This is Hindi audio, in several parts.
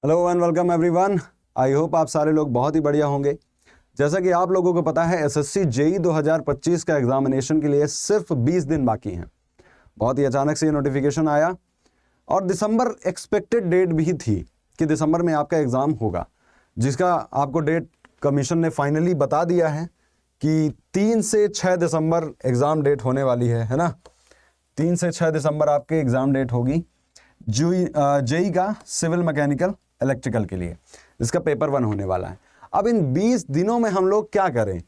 Hello and welcome everyone. I hope आप सारे लोग बहुत ही बढ़िया होंगे। जैसा कि आप लोगों को पता है एसएससी जेई 2025 का एग्जामिनेशन के लिए सिर्फ 20 दिन बाकी हैं। बहुत ही अचानक से ये नोटिफिकेशन आया और दिसंबर एक्सपेक्टेड डेट भी थी कि दिसंबर में आपका एग्ज़ाम होगा, जिसका आपको डेट कमीशन ने फाइनली बता दिया है कि 3 से 6 दिसंबर एग्ज़ाम डेट होने वाली है ना। 3 से 6 दिसंबर आपके एग्ज़ाम डेट होगी जेई का सिविल मैकेनिकल इलेक्ट्रिकल के लिए, इसका पेपर 1 होने वाला है। अब इन 20 दिनों में हम लोग क्या करें,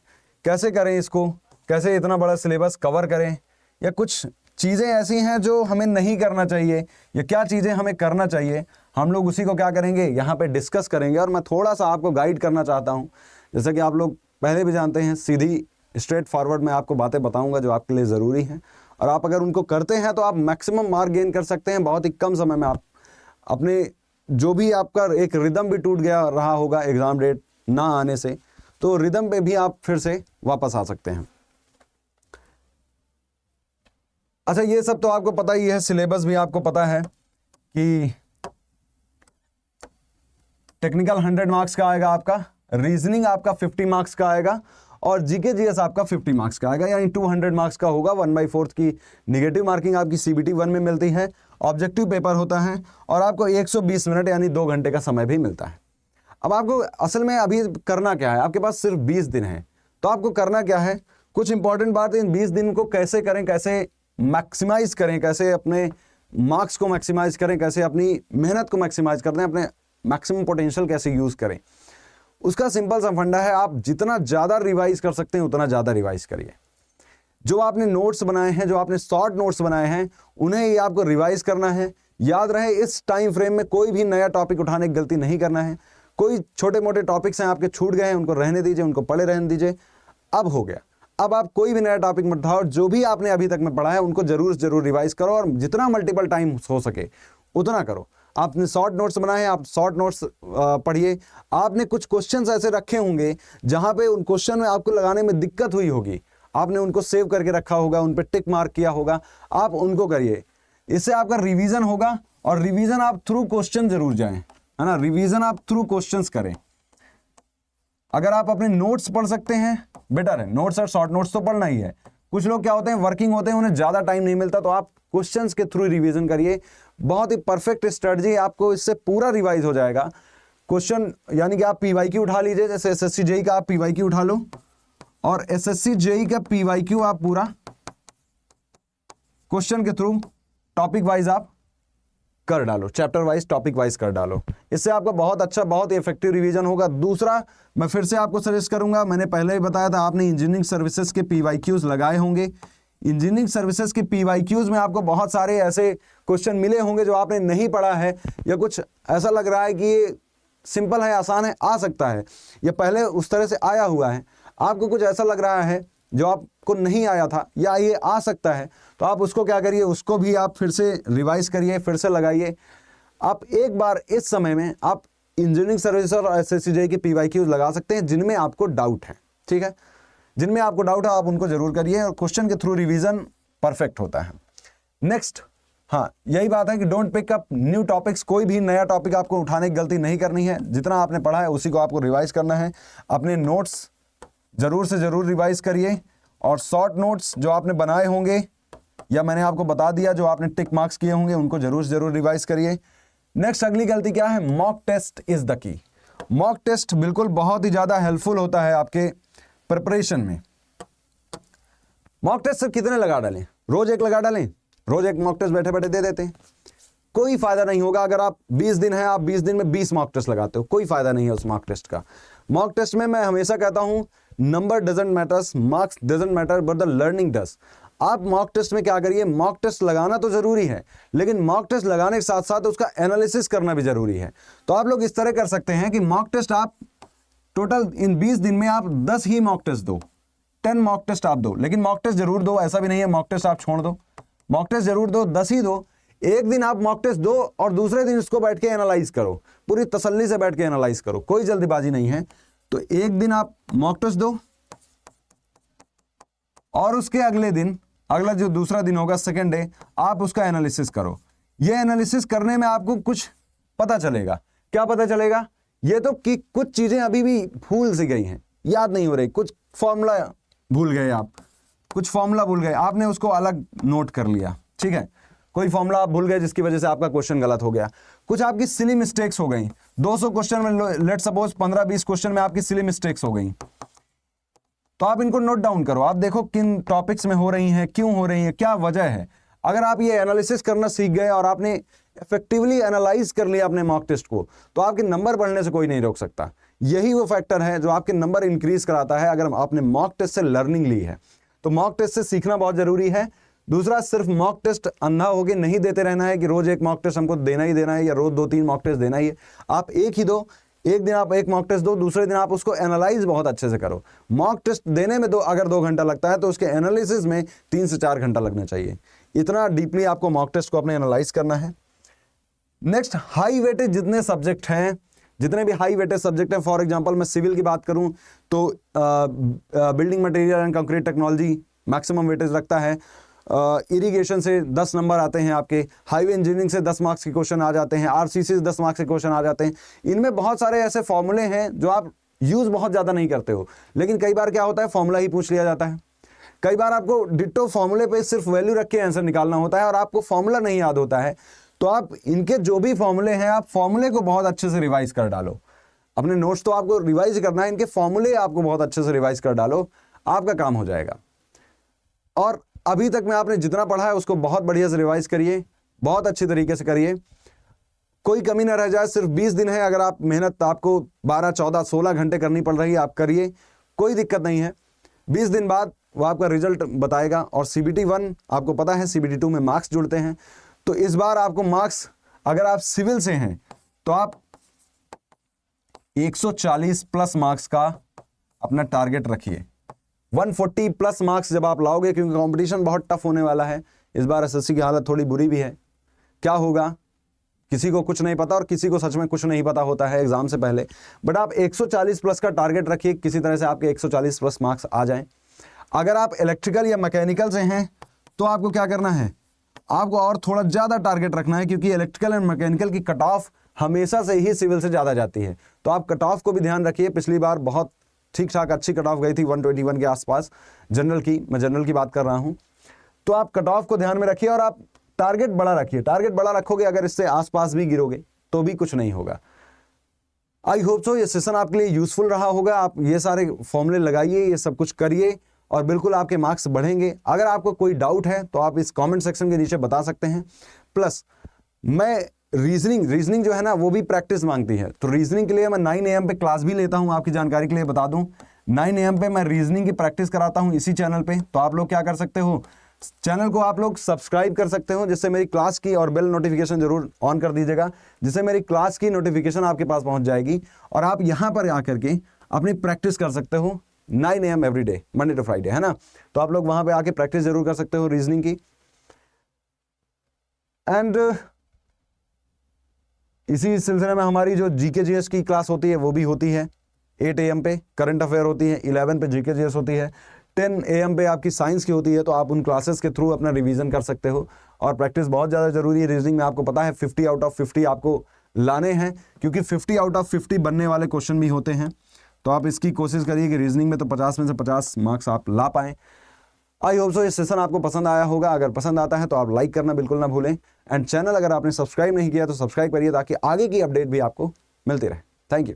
कैसे करें इसको, कैसे इतना बड़ा सिलेबस कवर करें, या कुछ चीज़ें ऐसी हैं जो हमें नहीं करना चाहिए या क्या चीज़ें हमें करना चाहिए, हम लोग उसी को क्या करेंगे यहाँ पे डिस्कस करेंगे। और मैं थोड़ा सा आपको गाइड करना चाहता हूँ। जैसा कि आप लोग पहले भी जानते हैं, सीधी स्ट्रेट फॉरवर्ड मैं आपको बातें बताऊँगा जो आपके लिए ज़रूरी हैं, और आप अगर उनको करते हैं तो आप मैक्सिमम मार्क गेन कर सकते हैं बहुत ही कम समय में। आप अपने जो भी आपका एक रिदम भी टूट गया रहा होगा एग्ज़ाम डेट ना आने से, तो रिदम पे भी आप फिर से वापस आ सकते हैं। अच्छा, ये सब तो आपको पता ही है, सिलेबस भी आपको पता है कि टेक्निकल 100 मार्क्स का आएगा, आपका रीजनिंग आपका 50 मार्क्स का आएगा, और जीके जीएस आपका 50 मार्क्स का आएगा, यानी 200 मार्क्स का होगा। 1/4 की निगेटिव मार्किंग आपकी सीबीटी 1 में मिलती है, ऑब्जेक्टिव पेपर होता है, और आपको 120 मिनट यानी 2 घंटे का समय भी मिलता है। अब आपको असल में अभी करना क्या है, आपके पास सिर्फ 20 दिन है, तो आपको करना क्या है, कुछ इंपॉर्टेंट बात, इन 20 दिन को कैसे करें, कैसे मैक्सिमाइज करें, कैसे अपने मार्क्स को मैक्सिमाइज करें, कैसे अपनी मेहनत को मैक्सिमाइज करते हैं, अपने मैक्सिमम पोटेंशियल कैसे यूज़ करें, उसका सिंपल सा फंडा है। आप जितना ज़्यादा रिवाइज कर सकते हैं उतना ज़्यादा रिवाइज करिए। जो आपने नोट्स बनाए हैं, जो आपने शॉर्ट नोट्स बनाए हैं, उन्हें ही आपको रिवाइज करना है। याद रहे, इस टाइम फ्रेम में कोई भी नया टॉपिक उठाने की गलती नहीं करना है। कोई छोटे मोटे टॉपिक्स हैं आपके छूट गए हैं, उनको रहने दीजिए, उनको पढ़े रहने दीजिए। अब हो गया, अब आप कोई भी नया टॉपिक मत उठाओ, जो भी आपने अभी तक में पढ़ा है उनको जरूर रिवाइज करो, और जितना मल्टीपल टाइम हो सके उतना करो। आपने शॉर्ट नोट्स बनाए हैं, आप शॉर्ट नोट्स पढ़िए। आपने कुछ क्वेश्चंस ऐसे रखे होंगे जहां पे उन क्वेश्चन में आपको लगाने में दिक्कत हुई होगी, आपने उनको सेव करके रखा होगा, उन पे टिक मार्क किया होगा, आप उनको करिए। इससे आपका रिवीजन होगा, और रिवीजन आप थ्रू क्वेश्चन जरूर जाएं, है ना। रिवीजन आप थ्रू क्वेश्चंस करें। अगर आप अपने नोट्स पढ़ सकते हैं बेटर है, नोट्स और शॉर्ट नोट्स तो पढ़ना ही है। कुछ लोग क्या होते हैं, वर्किंग होते हैं, उन्हें ज्यादा टाइम नहीं मिलता, तो आप क्वेश्चंस के थ्रू रिवीजन करिए। बहुत ही परफेक्ट स्ट्रेटजी है, आपको इससे पूरा रिवाइज हो जाएगा क्वेश्चन। यानी कि आप पीवाईक्यू उठा लीजिए, जैसे एसएससी जेई का आप पीवाईक्यू उठा लो, और एसएससी जेई का पीवाईक्यू आप पूरा क्वेश्चन के थ्रू टॉपिक वाइज आप कर डालो, चैप्टर वाइज टॉपिक वाइज कर डालो। इससे आपका बहुत अच्छा, बहुत ही इफेक्टिव रिवीजन होगा। दूसरा, मैं फिर से आपको सजेस्ट करूंगा, मैंने पहले ही बताया था, आपने इंजीनियरिंग सर्विसेज के पीवाईक्यूज लगाए होंगे। इंजीनियरिंग सर्विसेज के पीवाईक्यूज में आपको बहुत सारे ऐसे क्वेश्चन मिले होंगे जो आपने नहीं पढ़ा है, या कुछ ऐसा लग रहा है कि ये सिंपल है, आसान है, आ सकता है, या पहले उस तरह से आया हुआ है। आपको कुछ ऐसा लग रहा है जो आपको नहीं आया था, या ये आ सकता है, तो आप उसको क्या करिए, उसको भी आप फिर से रिवाइज करिए, फिर से लगाइए। आप एक बार इस समय में आप इंजीनियरिंग सर्विस और एसएससी जेई के पीवाईक्यूज लगा सकते हैं जिनमें आपको डाउट है, ठीक है। जिनमें आपको डाउट है आप उनको जरूर करिए, और क्वेश्चन के थ्रू रिवीजन परफेक्ट होता है। नेक्स्ट, हाँ, यही बात है कि don't pick up new topics. कोई भी नया टॉपिक आपको उठाने की गलती नहीं करनी है। जितना आपने पढ़ा है उसी को आपको रिवाइज करना है। अपने नोट्स जरूर से जरूर रिवाइज करिए, और शॉर्ट नोट्स जो आपने बनाए होंगे या मैंने आपको बता दिया जो आपने टिक मार्क्स किए होंगे, उनको जरूर रिवाइज करिए। नेक्स्ट, अगली गलती क्या है, mock test is the key. Mock test बिल्कुल बहुत ही ज्यादा हेल्पफुल होता है आपके प्रिपरेशन में। मॉक टेस्ट सिर्फ कितने लगा डालें, रोज एक लगा डालें, रोज एक मॉक टेस्ट बैठे बैठे दे देते हैं, कोई फायदा नहीं होगा। अगर आप 20 दिन हैं, आप 20 दिन में 20 मॉक टेस्ट लगाते हो, कोई फायदा नहीं है उस मॉक टेस्ट का। मॉक टेस्ट में मैं हमेशा कहता हूं, number doesn't matters, marks doesn't matter, but the learning does. आप मॉक टेस्ट में क्या करिए, मॉक टेस्ट लगाना तो जरूरी है, लेकिन मॉक टेस्ट लगाने के साथ साथ उसका एनालिसिस करना भी जरूरी है। तो आप लोग इस तरह कर सकते हैं कि मॉक टेस्ट आप टोटल इन 20 दिन में आप 10 ही मॉक टेस्ट दो, 10 मॉक टेस्ट आप दो, लेकिन मॉक टेस्ट जरूर दो, ऐसा भी नहीं है मॉक टेस्ट आप छोड़ दो। मॉक टेस्ट जरूर दो, 10 ही दो। एक दिन आप मॉक टेस्ट दो और दूसरे दिन इसको बैठ के एनालाइज करो, पूरी तसल्ली से बैठ के एनालाइज करो, कोई जल्दीबाजी नहीं है। तो एक दिन आप मॉक टेस्ट दो, और उसके अगले दिन, अगला जो दूसरा दिन होगा, सेकेंड डे, आप उसका एनालिसिस करो। ये एनालिसिस करने में आपको कुछ पता चलेगा क्या पता चलेगा? ये तो कि कुछ चीजें अभी भी भूल सी गई हैं, याद नहीं हो रही, कुछ फॉर्मूला भूल गए आप, कुछ फॉर्मूला भूल गए, आपने उसको अलग नोट कर लिया, ठीक है, कोई फॉर्मूला आप भूल गए जिसकी वजह से आपका क्वेश्चन गलत हो गया, कुछ आपकी सिली मिस्टेक्स हो गई, 200 क्वेश्चन में लेट सपोज 15-20 क्वेश्चन में आपकी सिली मिस्टेक्स हो गई, तो आप इनको नोट डाउन करो, आप देखो किन टॉपिक्स में हो रही हैं, क्यों हो रही हैं, क्या वजह है। अगर आप ये एनालिसिस करना सीख गए और आपने इफेक्टिवली एनालाइज कर लिया अपने मॉक टेस्ट को, तो आपके नंबर बढ़ने से कोई नहीं रोक सकता। यही वो फैक्टर है जो आपके नंबर इंक्रीज कराता है। अगर आपने मॉक टेस्ट से लर्निंग ली है तो मॉक टेस्ट से सीखना बहुत जरूरी है। दूसरा, सिर्फ मॉक टेस्ट अंधा होके नहीं देते रहना है कि रोज एक मॉक टेस्ट हमको देना ही देना है या रोज 2-3 मॉक टेस्ट देना ही है। आप एक ही दो, एक दिन आप एक मॉक टेस्ट दो, दूसरे दिन आप उसको एनालाइज बहुत अच्छे से करो। मॉक टेस्ट देने में अगर 2 घंटा लगता है तो उसके एनालिसिस में 3 से 4 घंटा लगना चाहिए। इतना डीपली आपको मॉक टेस्ट को अपने एनालाइज करना है। नेक्स्ट, हाई वेटेज जितने सब्जेक्ट हैं, जितने भी हाई वेटेज सब्जेक्ट हैं, फॉर एग्जांपल मैं सिविल की बात करूं तो building material and concrete technology maximum weightage रखता है। इरिगेशन से 10 नंबर आते हैं आपके, हाईवे इंजीनियरिंग से 10 मार्क्स के क्वेश्चन आ जाते हैं, आरसीसी से 10 मार्क्स के क्वेश्चन आ जाते हैं। इनमें बहुत सारे ऐसे फॉर्मूले हैं जो आप यूज बहुत ज्यादा नहीं करते हो, लेकिन कई बार क्या होता है फॉर्मूला ही पूछ लिया जाता है। कई बार आपको डिट्टो फॉर्मूले पे सिर्फ वैल्यू रख के आंसर निकालना होता है और आपको फॉर्मूला नहीं याद होता है, तो आप इनके जो भी फॉर्मूले हैं आप फॉर्मूले को बहुत अच्छे से रिवाइज कर डालो। अपने नोट्स तो आपको रिवाइज करना है, इनके फॉर्मूले आपको बहुत अच्छे से रिवाइज कर डालो, आपका काम हो जाएगा। और अभी तक में आपने जितना पढ़ा है उसको बहुत बढ़िया से रिवाइज करिए, बहुत अच्छी तरीके से करिए, कोई कमी ना रह जाए। सिर्फ 20 दिन है, अगर आप मेहनत आपको 12, 14, 16 घंटे करनी पड़ रही है, आप करिए, कोई दिक्कत नहीं है। 20 दिन बाद वो आपका रिजल्ट बताएगा। और CBT 1 आपको पता है, CBT 2 में मार्क्स जुड़ते हैं, तो इस बार आपको मार्क्स, अगर आप सिविल से हैं तो आप 140 प्लस मार्क्स का अपना टारगेट रखिए। 140 प्लस मार्क्स जब आप लाओगे, क्योंकि कंपटीशन बहुत टफ होने वाला है इस बार, SSC की हालत थोड़ी बुरी भी है। क्या होगा किसी को कुछ नहीं पता, और किसी को सच में कुछ नहीं पता होता है एग्जाम से पहले। बट आप 140 प्लस का टारगेट रखिए, किसी तरह से आपके 140 प्लस मार्क्स आ जाएं। अगर आप इलेक्ट्रिकल या मैकेनिकल से हैं तो आपको क्या करना है, आपको और थोड़ा ज्यादा टारगेट रखना है, क्योंकि इलेक्ट्रिकल एंड मैकेनिकल की कट ऑफ हमेशा से ही सिविल से ज्यादा जाती है। तो आप कट ऑफ को भी ध्यान रखिए। पिछली बार बहुत ठीक ठाक अच्छी कट ऑफ गई थी 121 के आसपास जनरल की, मैं जनरल की बात कर रहा हूं। तो आप कट ऑफ को ध्यान में रखिए और आप टारगेट बड़ा रखिए। टारगेट बड़ा रखोगे, अगर इससे आसपास भी गिरोगे तो भी कुछ नहीं होगा। आई होप सो ये सेशन आपके लिए यूजफुल रहा होगा। आप ये सारे फॉर्मूले लगाइए, ये सब कुछ करिए और बिल्कुल आपके मार्क्स बढ़ेंगे। अगर आपको कोई डाउट है तो आप इस कमेंट सेक्शन के नीचे बता सकते हैं। प्लस मैं रीजनिंग जो है ना वो भी प्रैक्टिस मांगती है, तो रीजनिंग के लिए मैं 9 AM पे क्लास भी लेता हूं। आपकी जानकारी के लिए बता दूं, 9 AM पे मैं रीजनिंग की प्रैक्टिस कराता हूं इसी चैनल पे। तो आप लोग क्या कर सकते हो, चैनल को आप लोग सब्सक्राइब कर सकते हो, जिससे मेरी क्लास की, और बेल नोटिफिकेशन जरूर ऑन कर दीजिएगा, जिससे मेरी क्लास की नोटिफिकेशन आपके पास पहुंच जाएगी और आप यहां पर आकर के अपनी प्रैक्टिस कर सकते हो 9 AM every day, Monday to Friday, है ना। तो आप लोग वहां पे आके प्रैक्टिस जरूर कर सकते हो रीजनिंग की। एंड इसी सिलसिले में हमारी जो GK GS की क्लास होती है वो भी होती है 8 AM पे, करंट अफेयर होती है, 11 पे GK GS होती है, 10 AM पे आपकी साइंस की होती है। तो आप उन क्लासेस के थ्रू अपना रिवीजन कर सकते हो। और प्रैक्टिस बहुत ज़्यादा जरूरी है रीजनिंग में, आपको पता है 50 आउट ऑफ 50 आपको लाने हैं, क्योंकि 50 आउट ऑफ 50 बनने वाले क्वेश्चन भी होते हैं। तो आप इसकी कोशिश करिए कि रीजनिंग में तो 50 में से 50 मार्क्स आप ला पाएँ। आई होप सो ये सेशन आपको पसंद आया होगा। अगर पसंद आता है तो आप लाइक करना बिल्कुल ना भूलें। एंड चैनल अगर आपने सब्सक्राइब नहीं किया तो सब्सक्राइब करिए, ताकि आगे की अपडेट भी आपको मिलती रहे। Thank you.